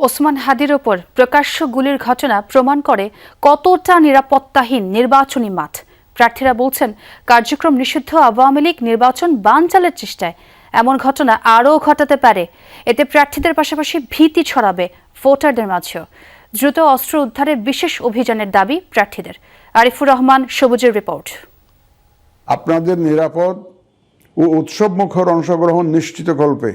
ওসমান হাদির ওপর প্রকাশ্য গুলির ঘটনা প্রমাণ করে কতটা নিরাপত্তাহীন নির্বাচনী মাঠ। প্রার্থীরা বলছেন, কার্যক্রম নিষিদ্ধ আওয়ামী লীগ নির্বাচন বানচালের চেষ্টায় এমন ঘটনা আরও ঘটাতে পারে। এতে প্রার্থীদের পাশাপাশি ভীতি ছড়াবে ভোটারদের মাঝেও। দ্রুত অস্ত্র উদ্ধারে বিশেষ অভিযানের দাবি প্রার্থীদের। আরিফুর রহমান, সবুজের রিপোর্ট। আপনাদের নিরাপদ ও উৎসবমুখর অংশগ্রহণ নিশ্চিতকল্পে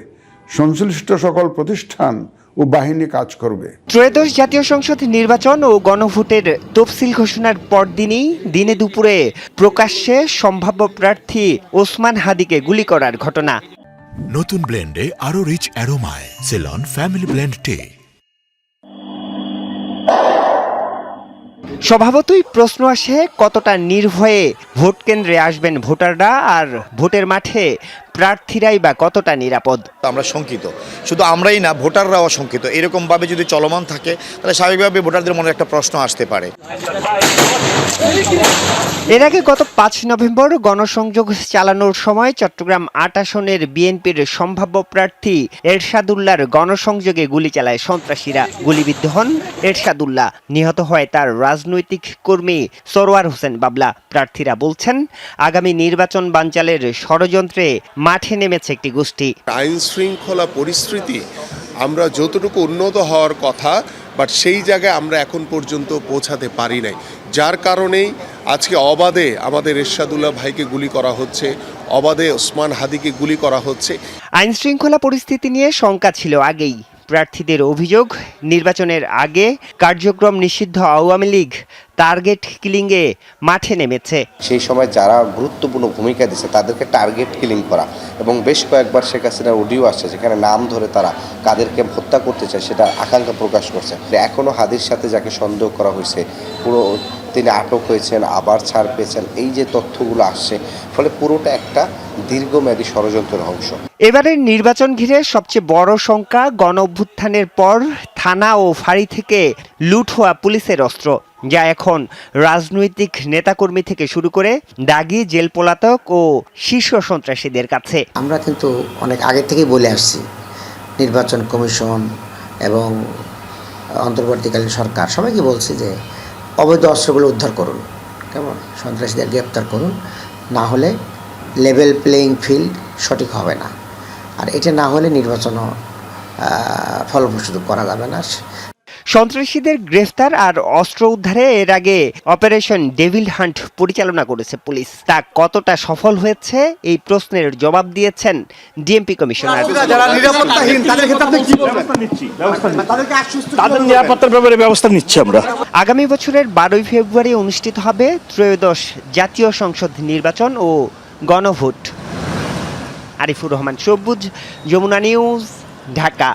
সংশ্লিষ্ট সকল প্রতিষ্ঠান ও বাহিনী কাজ করবে। ত্রয়োদশ জাতীয় সংসদ নির্বাচন ও গণভোটের তফসিল ঘোষণার পরদিনই দিনে দুপুরে প্রকাশ্যে সম্ভাব্য প্রার্থী ওসমান হাদিকে গুলি করার ঘটনা। নতুন ব্লেন্ডে আরো রিচ অ্যারোমায় সেলন ফ্যামিলি ব্লেন্ড টে। স্বভাবতই প্রশ্ন আসে, কতটা নির্ভয়ে ভোট কেন্দ্রে আসবেন ভোটাররা, আর ভোটের মাঠে প্রার্থীরাই বা কতটা নিরাপদ। আমরা শঙ্কিত, শুধু আমরাই না, ভোটাররাও শঙ্কিত। এরকমভাবে যদি চলমান থাকে তাহলে স্বাভাবিকভাবে ভোটারদের মনে একটা প্রশ্ন আসতে পারে। এর আগে গত ৫ নভেম্বর গণসংযোগ চালানোর সময় চট্টগ্রাম ৮ আসনের বিএনপির সম্ভাব্য প্রার্থী এরশাদুল্লাহর গণসংযোগে গুলি চালায় সন্ত্রাসীরা। গুলিবিদ্ধ হন এরশাদুল্লাহ, নিহত হয় তার রাজনৈতিক কর্মী সরওয়ার হোসেন বাবলা। প্রার্থীরা বলছেন, আগামী নির্বাচন বানচালের ষড়যন্ত্রে মাঠে নেমেছে একটি গোষ্ঠী। আইন শৃঙ্খলা পরিস্থিতি আমরা যতটুকু উন্নত হওয়ার কথা, বাট সেই জায়গায় আমরা এখন পর্যন্ত পৌঁছাতে পারি নাই, যার কারণেই আজকে অবাধে আমাদের এরশাদুল্লাহ ভাইকে গুলি করা হচ্ছে, অবাধে ওসমান হাদিকে গুলি করা হচ্ছে। আইন শৃঙ্খলা পরিস্থিতি নিয়ে শঙ্কা ছিল আগেই। প্রার্থীদের অভিযোগ, নির্বাচনের আগে কার্যক্রম নিষিদ্ধ আওয়ামী লীগ টার্গেট কিলিংয়ে মাঠে নেমেছে। সেই সময় যারা গুরুত্বপূর্ণ ভূমিকা দিচ্ছে তাদেরকে টার্গেট কিলিং করা, এবং বেশ কয়েকবার শেখ হাসিনার অডিও আসছে যেখানে নাম ধরে তারা কাদেরকে হত্যা করতে চায় সেটা আকাঙ্ক্ষা প্রকাশ করছে। এখনও হাদির সাথে যাকে সন্দেহ করা হয়েছে পুরো তিনি আটক হয়েছেন, আবার ছাড় পেয়েছেন, এই যে তথ্যগুলো আসছে, ফলে পুরোটা একটা দীর্ঘমেয়াদী ষড়যন্ত্রের অংশ। এবারের নির্বাচন ঘিরে সবচেয়ে বড় শঙ্কা, গণ অভ্যুত্থানের পর থানা ও ফাঁড়ি থেকে লুট হওয়া পুলিশের অস্ত্র, যা এখন রাজনৈতিক নেতাকর্মী থেকে শুরু করে দাগি, জেল পলাতক ও শীর্ষ সন্ত্রাসীদের কাছে। আমরা কিন্তু অনেক আগে থেকেই বলে আসছি, নির্বাচন কমিশন এবং অন্তর্বর্তীকালীন সরকার সবাইকে বলছে যে অবৈধ অস্ত্রগুলো উদ্ধার করুন, কেমন সন্ত্রাসীদের গ্রেপ্তার করুন, না হলে লেভেল প্লেয়িং ফিল্ড সঠিক হবে না, আর এটা না হলে নির্বাচনও ফলপ্রসূ করা যাবে না। সন্ত্রাসীদের গ্রেফতার আর অস্ত্র উদ্ধারে এর আগে অপারেশন ডেভিল হান্ট পরিচালনা করেছে পুলিশ। তা কতটা সফল হয়েছে এই প্রশ্নের জবাব দিয়েছেন ডিএমপি কমিশনার। আগামী বছরের 12 ফেব্রুয়ারি অনুষ্ঠিত হবে ত্রয়োদশ জাতীয় সংসদ নির্বাচন ও গণভোট। আরিফুর রহমান, সবুজ, যমুনা নিউজ, ঢাকা।